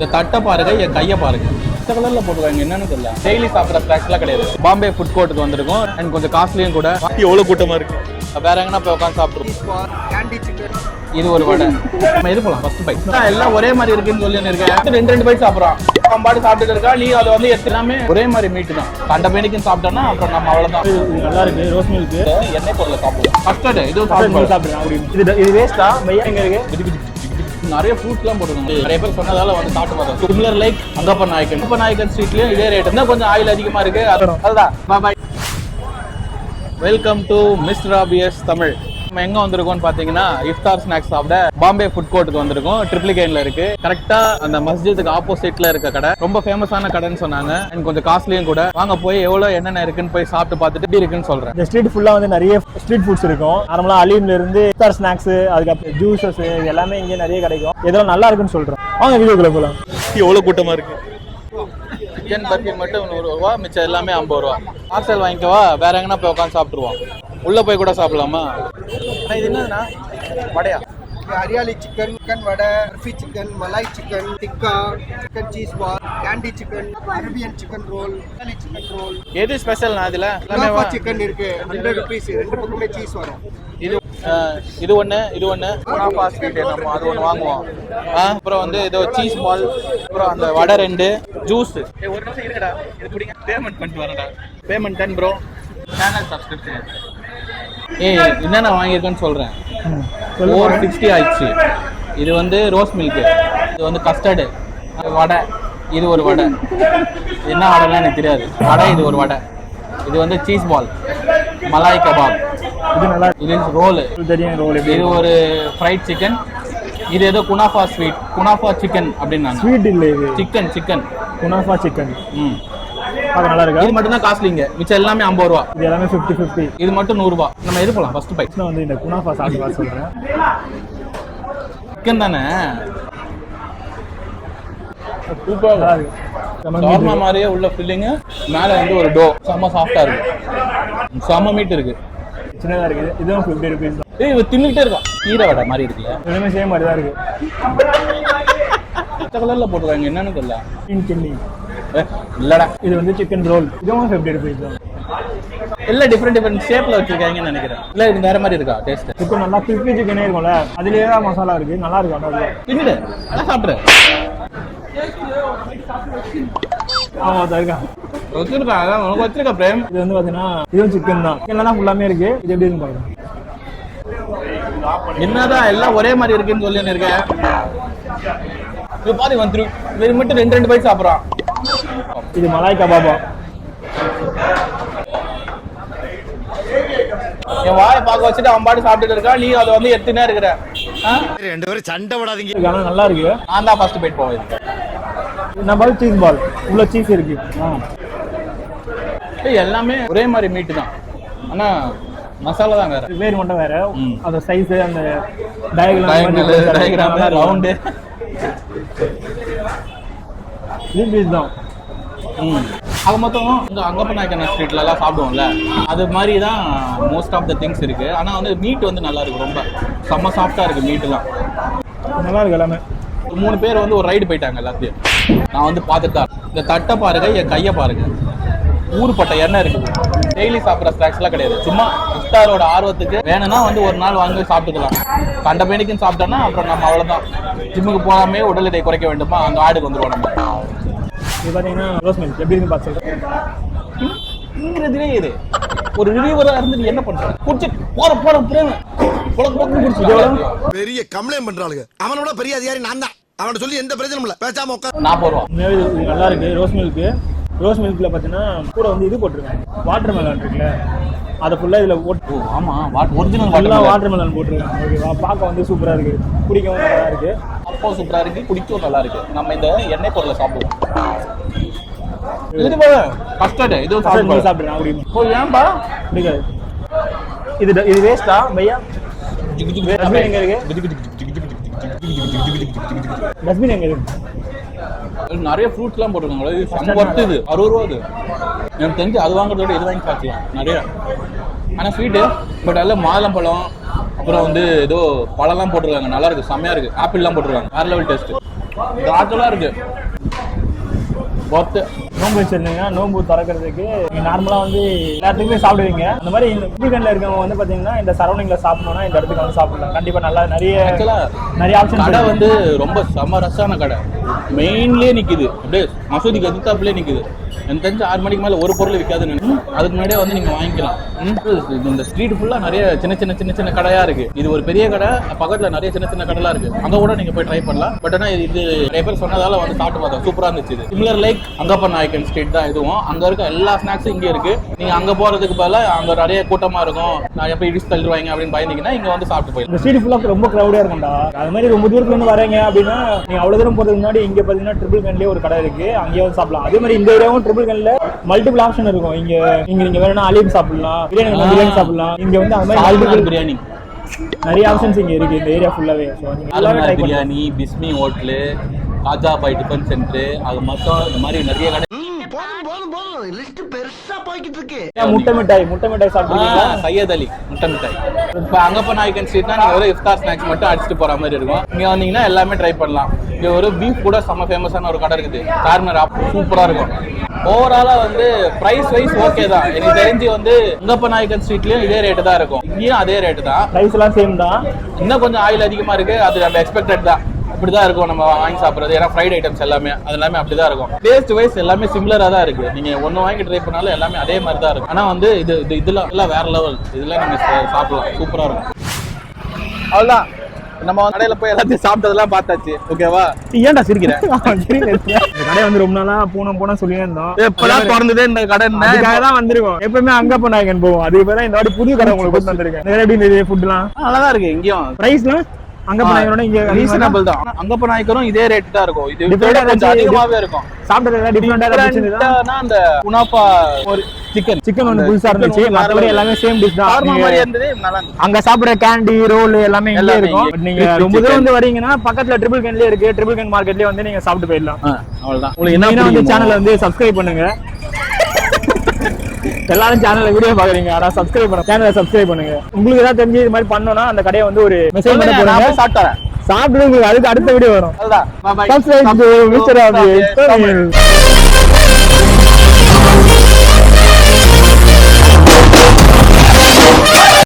இந்த தட்டை பாருங்க, என் கையை பாருங்க. இந்த கலர்ல போட்டுருக்காங்க, என்னன்னு தெரியல. டெய்லி சாப்பிட்ற ஸ்நாக்ஸ்லாம் கிடையாது. பாம்பே ஃபுட் கோர்ட்டுக்கு வந்திருக்கும் அண்ட் கொஞ்சம் காஸ்ட்லியும் கூட. எவ்வளவு கூட்டமா இருக்கு. வேற எங்கன்னா போய் உட்காந்து சாப்பிடுவோம். இது ஒரு வடை. நம்ம இது போலாம் ஃபர்ஸ்ட் பைட். எல்லாம் ஒரே மாதிரி இருக்குன்னு சொல்லி இருக்கேன். ரெண்டு பைட் சாப்பிட்றான். பாடு சாப்பிட்டு இருக்கா, நீ அதை வந்து எல்லாமே ஒரே மாதிரி மீட்டு தான். கண்ட பேனிக்கும் சாப்பிட்டோம்னா அப்புறம் நம்ம அவ்வளவுதான். நல்லா இருக்கு. ரோஸ் மில்க் எண்ணெய் பொருளை சாப்பிடுவோம். கஸ்டர்டு இது சாப்பிடுறேன். இது வேஸ்டா பையா? எங்க இருக்கு? நிறைய ஃப்ரூட்ஸ்லாம் போட்டுருக்காங்க. நிறைய பேர் சொன்னதால வந்து சாப்பிட்டு பார்த்தோம். சிமிலர் லைக் அங்கப்ப நாயக்கன் ஸ்ட்ரீட்லயும் இதே ரேட் தான். கொஞ்சம் ஆயில் அதிகமா இருக்கு. அதுதான். Bye. Welcome to Mr ABS Tamil. நம்ம எங்க வந்திருக்கோம்னு பாத்தீங்கன்னா இஃப்தார் ஸ்நாக்ஸ் சாப்பிட பாம்பே ஃபுட் கோர்ட்டுக்கு வந்திருக்கோம். ட்ரிப்ளிகேன்ல இருக்கு. கரெக்டா அந்த மஸ்ஜிதுக்கு ஆப்போசிட்ல இருக்க கடை. ரொம்ப ஃபேமஸான கடைன்னு சொன்னாங்க. கொஞ்சம் காஸ்ட்லியும் கூட. வாங்க போய் எவ்வளவு என்னென்ன இருக்குன்னு போய் சாப்பிட்டு பார்த்துட்டு எப்படி இருக்குன்னு சொல்றேன். இந்த ஸ்ட்ரீட் ஃபுல்லா வந்து நிறைய ஸ்ட்ரீட் ஃபுட்ஸ் இருக்கும். நார்மலா அலீம்ல இருந்து இஃப்தார் ஸ்நாக்ஸ், அதுக்கப்புறம் ஜூஸஸ் எல்லாமே இங்கே நிறைய கிடைக்கும். இதெல்லாம் நல்லா இருக்குன்னு சொல்றேன். வாங்க வீடியோக்குள்ள போலாம். எவ்வளவு கூட்டமா இருக்கு. சிக்கன் பர்கர் மட்டும் 100 ரூபா, மிச்சம் எல்லாமே 50 ரூபா. பார்சல் வாங்கிக்கவா, வேற எங்கன்னா போய் உட்காந்து சாப்பிட்டுருவோம். உள்ள போய் கூட சாப்பிடலாமா? இது என்னதுன்னா வடையா? Hariyali chicken, chicken vada, barfi chicken, malai chicken, tikka, chicken cheese ball, candy chicken, Arabian chicken roll, hariyali chicken roll. எது ஸ்பெஷல்னா இதுல? குனாஃபா சிக்கன் இருக்கு. 100 rupees. ரெண்டு பக்கமே சீஸ் வரும். இது ஒண்ணு குனாஃபா ஸ்வீட் நம்ம அது ஒண்ணு வாங்குவோம். அப்புறம் வந்து ஏதோ சீஸ் பால், அப்புறம் அந்த வடை 2, ஜூஸ். ஒரு நிமிஷம் இருக்கடா, இது புடிங்க. பேமெண்ட் பண்ணிட்டு வரடா. Payment 10 bro. Channel subscription. என்னென்ன வாங்கியிருக்கேன்னு சொல்றேன். 460 ஆயிடுச்சு. இது வந்து ரோஸ் மில்க், இது வந்து கஸ்டர்டு, வடை, இது ஒரு வடை. என்ன வடைலாம் எனக்கு தெரியாது. வடை, இது ஒரு வடை. இது வந்து சீஸ் பால், மலாய் கபாப், இது நல்லா. இது ரோல், இது ஒரு ஃப்ரைட் சிக்கன். இது ஏதோ குனாஃபா ஸ்வீட், குனாஃபா சிக்கன் அப்படின்னாங்க. ஸ்வீட் இல்லை, இது சிக்கன் குனாஃபா சிக்கன். அது நல்லா இருக்கு. இது மட்டும் தான் காஸ்ட்லிங்க. மிச்சம் எல்லாமே 50 ரூபா. இது எல்லாமே 50. இது மட்டும் 100 ரூபா. நம்ம எது போலாம் ஃபர்ஸ்ட் பைட். நான் வந்து இந்த குனாஃபா சாப்பிட்டு வர சொல்றேன். சிக்கன் தானே. சூப்பரா இருக்கு. ஷவர்மா மாதிரியே உள்ள ஃபில்லிங், மேல வந்து ஒரு டோ. செம்ம சாஃப்ட்டா இருக்கு. செம்ம மீட் இருக்கு. சின்னதா இருக்கு. இதுவும் 50 rupees தான். இவ தின்னுட்டே இருக்கா. கீரை வடை மாதிரி இருக்குல்ல. எல்லாமே சேம் மாதிரி தான் இருக்கு. பச்சை கலர்ல போட்டுருக்காங்க, என்னன்னு தெரியல. சில்லி இல்லடா. இது வந்து சிக்கன் ரோல். இதுவும் 50 rupees தான். எல்லாம் டிஃப்ரெண்ட் ஷேப்ல வச்சிருக்காங்கன்னு நினைக்கிறேன். இல்ல இது வேற மாதிரி இருக்கா டேஸ்ட்? இப்போ நல்லா கிறிஸ்பி சிக்கனே இருக்கும்ல, அதுலயே தான் மசாலா இருக்கு. நல்லா இருக்கும். அதான் தின்னுடு, நல்லா சாப்பிட்ரு. ஆமா இருக்கா வச்சிருக்கா, அதான் உனக்கு வச்சிருக்கா பிரேம். இது வந்து பாத்தீங்கன்னா இதுவும் சிக்கன் தான். சிக்கன்ல தான் ஃபுல்லாமே இருக்கு. இது எப்படி இருக்கு பாருங்க. என்னதான் எல்லாம் ஒரே மாதிரி இருக்குன்னு சொல்லி இருக்கேன். இது பாதி வந்துரும். இது மட்டும் 2 பைட் சாப்பிட்றான். இது மலாய் கபாபா. என் வாயை பார்க்க வச்சுட்டு அவன் பாட்டு சாப்பிட்டுட்டு இருக்கா, நீ அதை வந்து எடுத்துனே இருக்கிற. ரெண்டு பேரும் சண்டை விடாதீங்க. ஆனா நல்லா இருக்கு. நான் தான் ஃபர்ஸ்ட் பைட் போவேன். நம்ம சீஸ் பால் உள்ள சீஸ் இருக்கு. எல்லாமே ஒரே மாதிரி மீட்டு தான், ஆனா மசாலா தான் வேற. வேறு மட்டும் வேற. அந்த சைஸ், அந்த டயக்ராம் ரவுண்டு. இது பீஸ் தான். அது மொத்தம் இந்த அங்கப்ப நாயக்கன் ஸ்ட்ரீட்ல எல்லாம் சாப்பிடுவோம்ல, அது மாதிரி தான் மோஸ்ட் ஆஃப் த திங்ஸ் இருக்கு. ஆனா வந்து மீட் வந்து நல்லா இருக்கு. ரொம்ப செம்ம சாஃப்டா இருக்கு மீட்லாம். நல்லா இருக்கு எல்லாமே. 3 பேர் வந்து ஒரு ரைடு போயிட்டாங்க எல்லாத்தையும். நான் வந்து பார்த்துட்டேன். இந்த தட்டை பாருங்க, என் கையை பாருங்க. ஊருப்பட்ட எண்ணெய் இருக்குது. டெய்லி சாப்பிட்ற ஸ்நாக்ஸ்லாம் கிடையாது. சும்மா இஃப்தாரோட ஆர்வத்துக்கு வேணும்னா வந்து ஒரு நாள் வாங்கி சாப்பிட்டுக்கலாம். கண்ட பேனிக்கும் சாப்பிட்டோன்னா அப்புறம் நம்ம அவ்வளோதான். ஜிம்முக்கு போகாமே உடல் எடை குறைக்க வேண்டுமா, அந்த ஆடுக்கு வந்துடுவோம் நம்ம. இது பார்த்தீங்கன்னா ரோஸ் மில்க் எப்படி இருக்கு பார்த்து சொல்றேன். இது ஒரு ரிவ்யூவரா இருந்து நீ என்ன பண்ற? குடிச்சு போற பிரேம் பெரிய கம்ப்ளைண்ட் பண்றாளுங்க. அவனோட பெரிய அதிகாரி நான் தான். அவன் சொல்லி எந்த பிரச்சனையும் இல்ல. பேசாம உட்கார். நான் போறோம். இது நல்லா இருக்கு. Rose milk. ரோஸ் மில்க்ல பார்த்தீங்கன்னா கூட வந்து இது போட்டிருக்காங்க. வாட்டர் மெலன் இருக்குல்ல, அதை ஃபுல்லாக இதில் போட்டு. ஆமா, ஒரிஜினல் வாட்டர் மெலன் போட்டிருக்காங்க. ஓகேவா, பார்க்க வந்து சூப்பராக இருக்கு. குடிக்கவும் நல்லா இருக்கு. அப்போ சூப்பரா இருக்கு, குடிக்கவும் நல்லா இருக்கு. நம்ம இந்த எண்ணெய் பொருளை சாப்பிடுவோம். இது கஸ்டர்டு, இது சாப்பிடுறேன். அப்படி ஏன்பா பிடிக்காது. இது வேஸ்டா பையா? டஸ்ட்பின் எங்க இருக்கு? டஸ்ட்பின் எங்க இருக்கு? நிறைய ஃப்ரூட்ஸ்லாம் போட்டிருக்காங்களா. இது செம்ம ஒர்த்து. இது 60 ரூபா. இது எனக்கு தெரிஞ்சு அது வாங்குறத விட இது வாங்கி சாப்பிடலாம் நிறைய. ஆனால் ஸ்வீட்டு பட் அதில் மாதுளம்பழம், அப்புறம் வந்து ஏதோ பழம்லாம் போட்டிருக்காங்க. நல்லா இருக்கு, செம்மையா இருக்கு. ஆப்பிள்லாம் போட்டிருக்காங்க. வேற லெவல் டேஸ்ட். காத்தெல்லாம் இருக்கு ஒர்த்து. நோம்பு வச்சிருந்தீங்க, நோம்பு திறக்கிறதுக்கு நீங்க நார்மலா வந்து எல்லாத்துக்குமே சாப்பிடுவீங்க. அந்த மாதிரி இந்த வீக்கெண்ட்ல இருக்கவங்க வந்து பாத்தீங்கன்னா இந்த சரௌண்டிங்ல சாப்பிடணும்னா இந்த இடத்துக்கு வந்து சாப்பிடலாம். கண்டிப்பா நல்லா நிறைய ஆப்ஷன். கடை வந்து ரொம்ப செம ரசான கடை. மெயின்லயே நிக்குது, அப்படியே மசூதிக்கு எதிர்த்தாப்புலயே நிக்குது. எனக்கு தெரிஞ்சு 6 மணிக்கு மேல ஒரு பொருள் விற்காதுன்னு அதுக்கு முன்னாடியே வந்து நீங்க வாங்கிக்கலாம். இந்த ஸ்ட்ரீட் ஃபுல்லா நிறைய சின்ன சின்ன கடையா இருக்கு. இது ஒரு பெரிய கடை, பக்கத்துல நிறைய சின்ன கடைலாம் இருக்கு. அங்க கூட நீங்க போய் ட்ரை பண்ணலாம். பட் ஆனா இது நிறைய பேர் சொன்னதால வந்து சாப்பிட்டு பார்த்தோம், சூப்பரா இருந்துச்சு. இது சிமிலர் லைக் அங்கப்ப நாயக்கன் ஸ்ட்ரீட் தான் இதுவும். அங்க இருக்க எல்லா ஸ்நாக்ஸும் இங்க இருக்கு. நீங்க அங்க போறதுக்கு பதிலா அங்க நிறைய கூட்டமா இருக்கும், நான் எப்ப இடிச்சு தள்ளிடுவாங்க அப்படின்னு பயந்தீங்கன்னா இங்க வந்து சாப்பிட்டு போயிடலாம். இந்த ஸ்ட்ரீட் ஃபுல்லா ரொம்ப கிரௌடா இருக்கும்டா. அது மாதிரி ரொம்ப தூரத்துல இருந்து வரீங்க அப்படின்னா நீங்க அவ்வளவு தூரம் போறதுக்கு முன்னாடி இங்க பாத்தீங்கன்னா ட்ரிபிள் கன்லயே ஒரு கடை இருக்கு, அங்கேயே வந்து சாப்பிடலாம். அதே மாதிரி இந்த ஏரியாவும் ட்ரிபிள் கன்ல மல்டிபிள் ஆப்ஷன் இருக்கும். இங்க நீங்க வேணும்னா அலீம் சாப்பிடலாம், பிரியாணி சாப்பிடலாம். இங்க வந்து அந்த மாதிரி மல்டிபிள் பிரியாணி நிறைய ஆப்ஷன்ஸ் இங்க இருக்கு இந்த ஏரியா ஃபுல்லாவே. பிரியாணி, பிஸ்மி ஹோட்டலு, காஜா பாய் டிஃபன் சென்டர், அது மொத்தம் இந்த மாதிரி நிறைய கடை. லிஸ்ட் பெருசா போய்கிட்டு இருக்கு. முட்டை மிட்டாய் சாப்பிடுறீங்களா? சையத் அலி முட்டை மிட்டாய். இப்போ அங்கப்ப நாயக்கன் ஸ்ட்ரீட்னா நீங்க ஒரு இஃப்தார் ஸ்நாக்ஸ் மட்டும் அடிச்சுட்டு போற மாதிரி இருக்கும். இங்க வந்தீங்கன்னா எல்லாமே ட்ரை பண்ணலாம். இங்க ஒரு பீஃப் கூட செம்ம ஃபேமஸான ஒரு கடை இருக்குது, கார்னர் சூப்பரா இருக்கும். ஓவராலா வந்து பிரைஸ் வைஸ் ஓகே தான். எனக்கு தெரிஞ்சு வந்து அங்கப்ப நாயக்கன் ஸ்ட்ரீட்லயும் இதே ரேட்டு தான் இருக்கும், இங்கேயும் அதே ரேட்டு தான். பிரைஸ் எல்லாம் சேம் தான். இன்னும் கொஞ்சம் ஆயில் அதிகமா இருக்கு, அது நம்ம எக்ஸ்பெக்டட் தான். அப்படிதான் இருக்கும் நம்ம வாங்கி சாப்பிடுறது. ஏன்னா ஃப்ரைட் ஐட்டம்ஸ் எல்லாமே அது எல்லாமே அப்படிதான் இருக்கும். டேஸ்ட் வைஸ் எல்லாமே சிமிலரா தான் இருக்கு. நீங்க ஒன்னு வாங்கி ட்ரை பண்ணாலும் எல்லாமே அதே மாதிரி தான் இருக்கும். ஆனா வந்து இதுல எல்லாம் வேற லெவல். இதெல்லாம் நீங்க சாப்பிடலாம், சூப்பரா இருக்கும். அவ்வளவுதான், நம்ம கடையில போய் எல்லாத்தையும் சாப்பிட்டதெல்லாம் பார்த்தாச்சு. ஓகேவா? ஏன்டா சிரிக்கிறேன்? இந்த கடை வந்து ரொம்ப நாளா போன சொல்லியே இருந்தோம். எப்பதான் திறந்ததே இந்த கடை? தான் வந்திருக்கோம். எப்பவுமே அங்கப்ப நாயக்கன் போவோம். அதுக்கு பேர் இந்த வாட்டி புது கடை உங்களுக்கு கொண்டு வந்திருக்கேன். எப்படி இருந்தது ஃபுட்லாம்? நல்லாதான் இருக்கு. இங்கேயும் பிரைஸ்லாம் அங்கப்ப நாயக்கனோட இங்க ரீசனபிள் தான். அங்கப்ப நாயக்கரும் இதே ரேட் தான் இருக்கும். இது கொஞ்சம் அதிகமாவே இருக்கும். சாப்பிட்டது டிஃபரெண்டா அந்த குனாஃபா ஒரு சிக்கன் வந்து புதுசா இருந்துச்சு. மத்தபடி எல்லாமே சேம் டிஷ் தான். அங்க சாப்பிடுற கேண்டி ரோல் எல்லாமே இங்கே இருக்கும். நீங்க ரொம்ப தூரம் வந்து வரீங்கன்னா பக்கத்துல ட்ரிபிள் கன்லயே இருக்கு, ட்ரிபிள் கன் மார்க்கெட்லயே வந்து நீங்க சாப்பிட்டு போயிடலாம். அவ்வளவுதான். உங்களுக்கு என்ன வந்து சேனலை வந்து சப்ஸ்கிரைப் பண்ணுங்க. எல்லாரும் சேனல்ல வீடியோ பாக்குறீங்க, ஆனா சப்ஸ்கிரைப் பண்ணுங்க, சேனலை சப்ஸ்கிரைப் பண்ணுங்க. உங்களுக்கு ஏதாவது தெரிஞ்சு இது மாதிரி பண்ணோம்னா அந்த கடையை வந்து ஒரு மெசேஜ் பண்ண போறீங்க, சாப்பிட்டு உங்களுக்கு அதுக்கு அடுத்த வீடியோ வரும். Subscribe to mister of